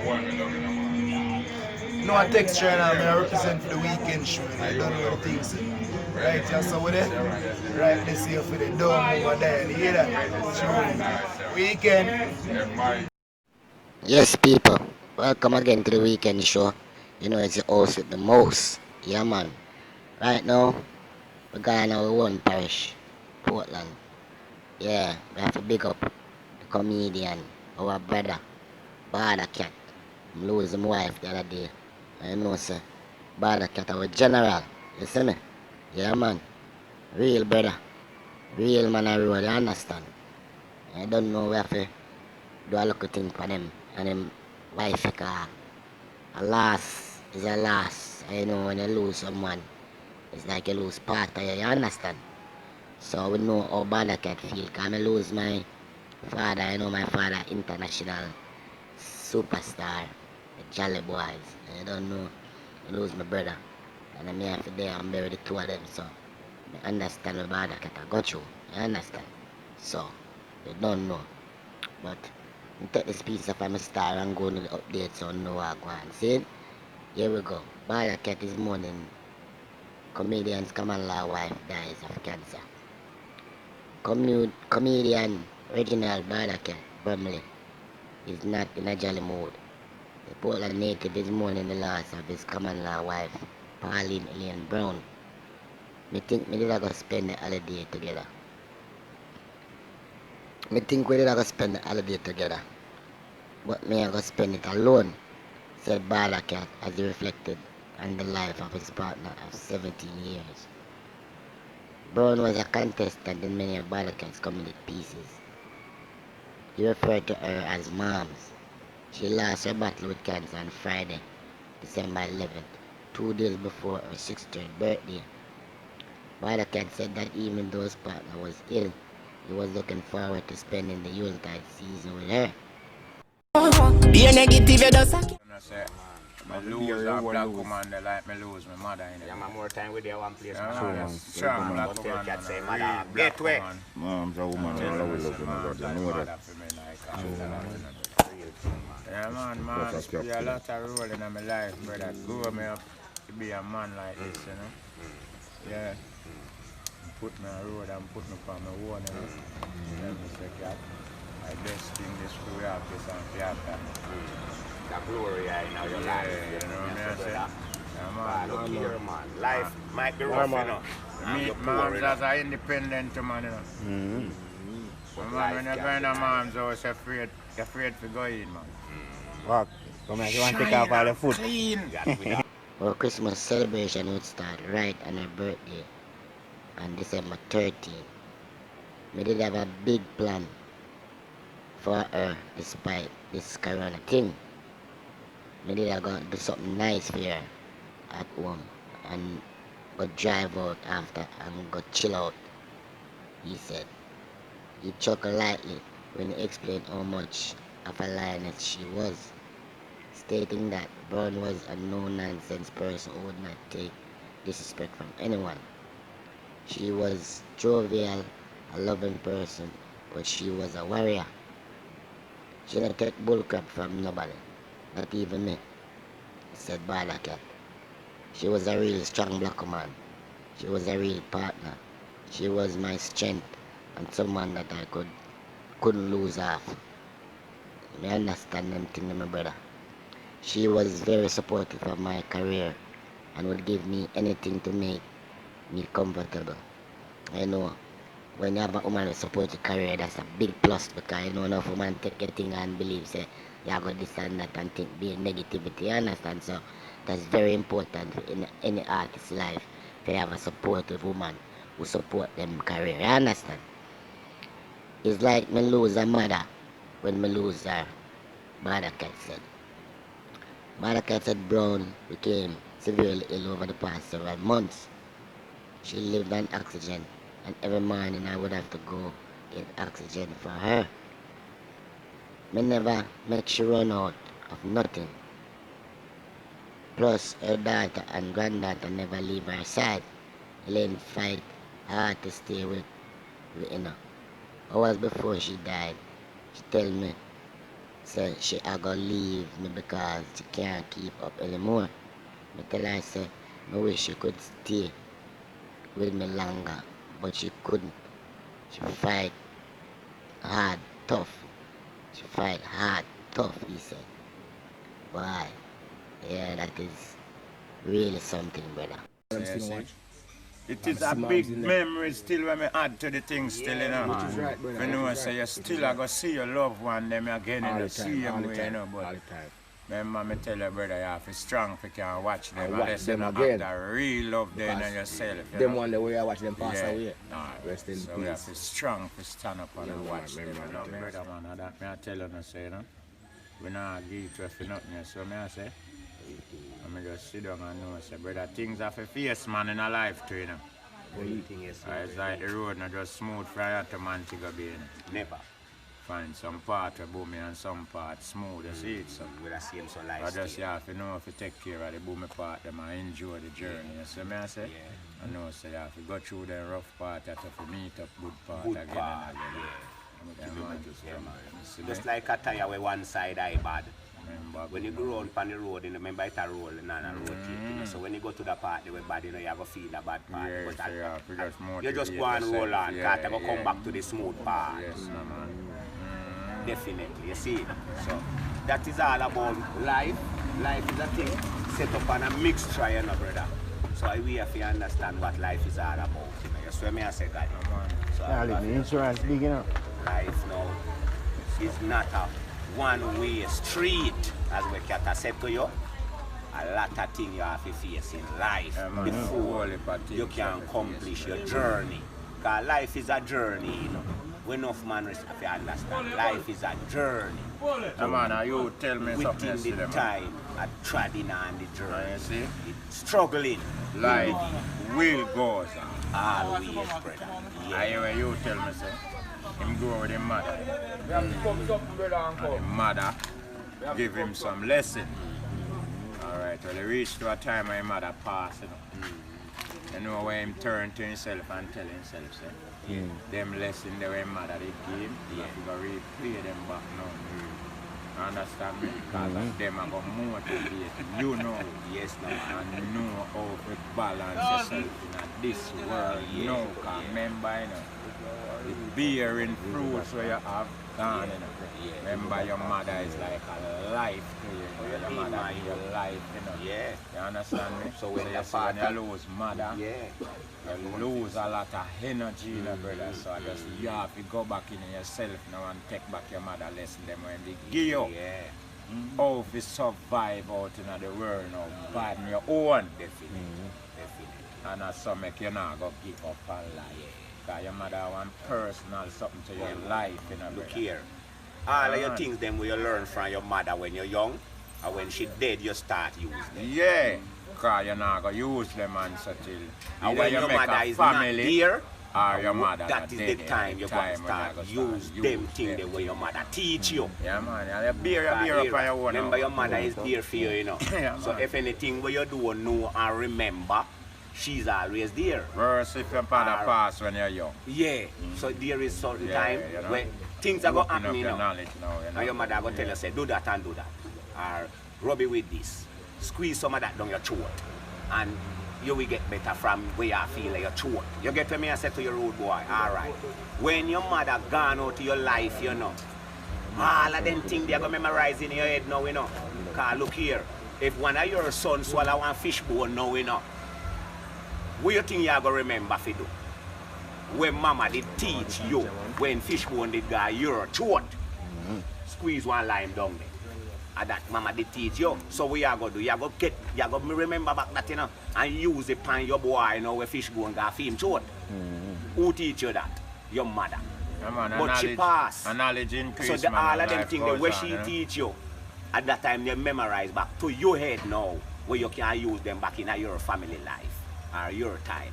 No, I texture and I represent for the weekend show and I don't know what the things. Right, you so with it? Right, this here for the dome over there. You hear that? True. Weekend. Yes, people, welcome again to the weekend show. You know, it's the host with the most. Yeah, man. Right now, we're going our one parish, Portland. Yeah, we have to big up the comedian, our brother, Bawda Cat. I'm losing my wife the other day. I know, sir. Bawda Cat, our general. You see me? Yeah, man. Real brother. Real man, I really understand. I don't know where to do a little thing for them. And them wife, a loss is a loss. You know, when you lose someone, it's like you lose part of you, you understand? So we know how bad I can feel. Cause I lose my father, you know, my father international superstar, the Jolly Boys. I don't know, I lose my brother. And I'm here today, I'm bury the two of them, so I understand what bad I can go through. You understand? So, you don't know. But I take this piece of my star and go to the updates on no I go and see it? Here we go. Bawda Cat is mourning comedian's common law wife dies of cancer. Comedian Reginald Bawda Cat Brumley is not in a jolly mood. The Portland native is mourning the loss of his common law wife, Pauline Elaine Brown. Me think me did I go spend the holiday together. Me think we did I go spend the holiday together. But me I go spend it alone, said Bawda Cat as he reflected on the life of his partner of 17 years. Brown was a contestant in many of Bawda Cat's comedic pieces. He referred to her as Maamz. She lost her battle with cancer on Friday, December 11th, 2 days before her 63rd birthday. Bawda Cat said that even though his partner was ill, he was looking forward to spending the Yuletide season with her. Be a negative, you just I say, I lose a black woman they like me lose my mother in it. Yeah, man, more time with you one place, Yeah, man. man, strong black Don't tell woman, cat man, say, a mother, real get black way. woman. Mom's a woman, I always love Mom's you like know mother that. for me, like yeah, man, play a lot of role in my life, brother. Grow me up to be a man like this, you know. Yeah, put me on road and put me on my own, you know. Tell me, say, cat, I best thing this free artist and theater. The glory in your life. Yeah, you know what I say? Yeah, Man, man. look here, man. Life might be rough, you know. Me, You're poor, Maamz you know. as an independent man, you know. But Man, when life you can't go in a deny. Maamz house, you're afraid to go in, man. Walk. Come here, you want to take off all the food? Clean. Our Christmas celebration would start right on her birthday on December 13th. We did have a big plan for her despite this corona thing. We did have to do something nice for her at home and go drive out after and go chill out, he said. He chuckled lightly when he explained how much of a lioness she was, stating that Brown was a no-nonsense person who would not take disrespect from anyone. She was jovial, a loving person, but she was a warrior. She didn't take bullcrap from nobody, not even me, said Bawda Cat. She was a real strong black woman. She was a real partner. She was my strength and someone that I couldn't lose off. I understand them things, my brother. She was very supportive of my career and would give me anything to make me comfortable. I know when you have a woman who support your career, that's a big plus because you know enough woman take your thing and believe say you got this and that and think be negativity, you understand? So that's very important in any artist's life to have a supportive woman who support them career, you understand? It's like me lose a mother when me lose her, Bawda Cat said. Bawda Cat said Brown became severely ill over the past several months. She lived on oxygen, and every morning I would have to go get oxygen for her. Me never make she run out of nothing. Plus, her daughter and granddaughter never leave her side. Elaine fight hard to stay with you know. Hours before she died, she tell me Say she a go leave me because she can't keep up anymore. Me tell her say me wish she could stay with me longer, but she couldn't. She fight hard, tough. She fight hard, tough, he said. Why? Yeah, that is really something, brother. Yeah, see? It is a big memory still when me add to the thing still, you know. Which is right, brother. You know, say you still are going to see your loved one them again in All the the time, same all the way, time, you know. all But the time. remember, me tell you, brother, you have to be strong if you can watch them. And watch Unless them you again. have the real love there in Because yourself. You Them know? one the way I watch them pass Yeah. away. Nah, Rest in so we have to be peace. strong to stand up and Yeah, watch man, them. man, You know, man. brother, man, and that me I tell you, say, you know. We not give it for nothing, so me I say. I just sit down and know, say, brother, things have to face, man, in a life too, you know. It's like the road not just smooth for you to Montego Bay, you know. Never. Find some part of boomy and some part smooth, you see it, so. With the same so I life. just have to know if you take care of the boomy part them and enjoy the journey. You see me I say? Yeah. I know so you have to go through the rough part that to meet up good part Good again part, and again. yeah. Yeah, man. Yeah, man. You see Just me? like a tire where one side eye bad. Remember, When you go on the road, you know, remember it's a roll, not a road trip, you know. So when you go to the part where bad, you know, you have to feel the bad part. Yeah, But so you have to just you just go and motivate roll on, yourself. because you Yeah, come back to the smooth part. Yes, no, man. Definitely, you see. So that is all about life. Life is a thing set up on a mixture, you know, brother. So we have to understand what life is all about. You know, you swear me I say that. So Yeah, the insurance big enough. life now is not a one-way street, as we can say to you. A lot of things you have to face in life Yeah, man. before Whole heap of things you can you have to accomplish face, your man. journey. Because life is a journey, you know. We enough man have to understand. Life is a journey. Yeah, man, you tell me something Within yesterday, the man. time, I treading on the And journey. you see, It's struggling. life will go on. Always, brother. I Yeah. hear when you tell me, say, him go with his mother. And his mother give him some lesson. Alright, well, he reached to a time when his mother passed, you know. You know when him turn to himself and tell himself, say, them lessons that his mother did give him, he go replay them back now. You understand me? Because of them are going to motivate you know. Yes, no. And know how to balance yourself in this world. You know, because remember, you know, the bearing fruits where you have gone, you know. Remember your mother is like a life to you. Your mother is your life, you know. Yeah. You understand me? So when you your see when father- you lose mother, Yeah. you lose a lot of energy, you know, brother. So I just you have to go back in yourself now and take back your mother lesson them when they give you. Yeah. How to survive out in the world now, bad on your own. Definitely. Definitely. And that's so make you not go give up on life. Because your mother want personal something to your life, you know, Look brother. here. All of your Man. things them will you learn from your mother when you're young, and when she dead, you start using them. Yeah, because you're not going to use them and so till And either when you your make mother a is not family there, or your mother that not is dead, the time you're going to when start you go use start them use things the them way your mother teach you. Yeah, man, you bear up on your own. Remember now. your mother is there for you, you know. Yeah, So man. if anything what you do know and remember, she's always there. Worse if your father Or- pass when you're young. Yeah. So there is certain Yeah, time you know. when things are going to Open happen, up you your know. knowledge now, you know. And your mother going to tell you, say, do that and do that. Or rub it with this. Squeeze some of that down your throat. And you will get better from where you feel like your throat. You get what me I say to your road boy? Alright. When your mother gone out of your life, you know, all of them things they're going to memorize in your head now, you know. Because look here, if one of your sons swallow one fish bone now, you know, what you think you're going to remember to do? When mama did teach you, when fish bone did go your throat, squeeze one lime down there. And that mama did teach you. So what you going to do? You going to remember back that, you know, and use it on your boy, you know, where fish bone go for him throat. Who teach you that? Your mother. Yeah, man, But she passed. And knowledge increase, So the, man, all and of them life things, goes where on, she you know. teach you, at that time they memorize back to your head now, where you can use them back in your family life or your time.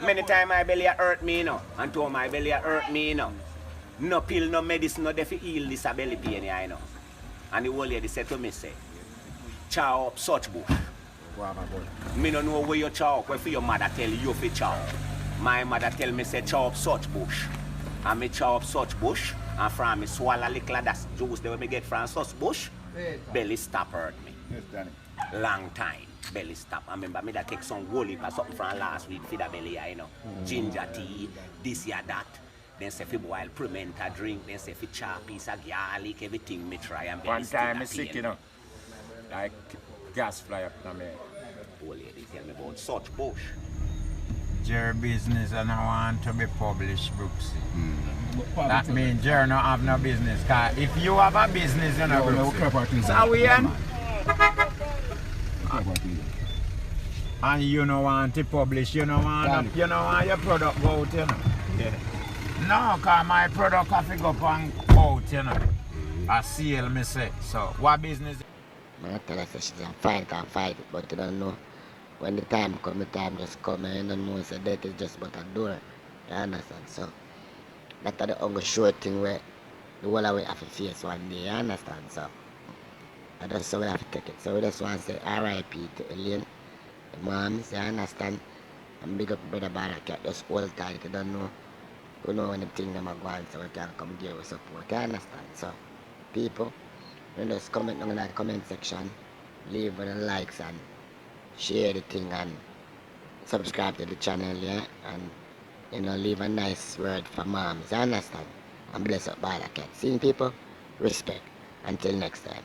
Many times my belly hurt me, you know, and to my belly hurt me, you know. No pill, no medicine, no defi heal this a belly pain, you know. And the old lady said to me, say, chow up such bush. Wow, my boy. Me no know where you chow up, where for your mother tell you fi chow. My mother tell me say chow up such bush. And me chow up such bush, And from me swallow a little of that juice that me get from sus bush, belly stop hurt me. Yes, Danny. Long time. Belly stop. I remember me that take some wool or something from last week for the belly, you know. Ginger tea, this ya that. Then say fi boil pimenta drink, then say fi chop piece of garlic, everything me try and belly One still time a I sick, pain. you know. Like gas fly up on me. Old lady tell me about such bush. Jerry business and I want to be published books. That means Jerry no have no business. Cause if you have a business, you know, Brooksy. So we end. And you don't want to publish, you don't want your product go out, you know. No, cause my product have to go up and out, you know. I sale me say. So what business? Man, I tell her say she's a fight, but you don't know. When the time come, the time just come, and you don't know, so that is just but a door. You understand? So, that's the only short thing where the whole of we have to face one day, you understand? So, that's how we have to take it. So, we just want to say RIP to Elaine, the Maamz, you understand? And big up brother Bawda, just hold tight, you don't know. We know when the thing them are going, so we can come give us support, you understand? So, people, you just comment down in the comment section, leave the likes and share the thing and subscribe to the channel, yeah, and leave a nice word for Maamz, you understand? And bless up Bawda. Seeing people, respect. Until next time.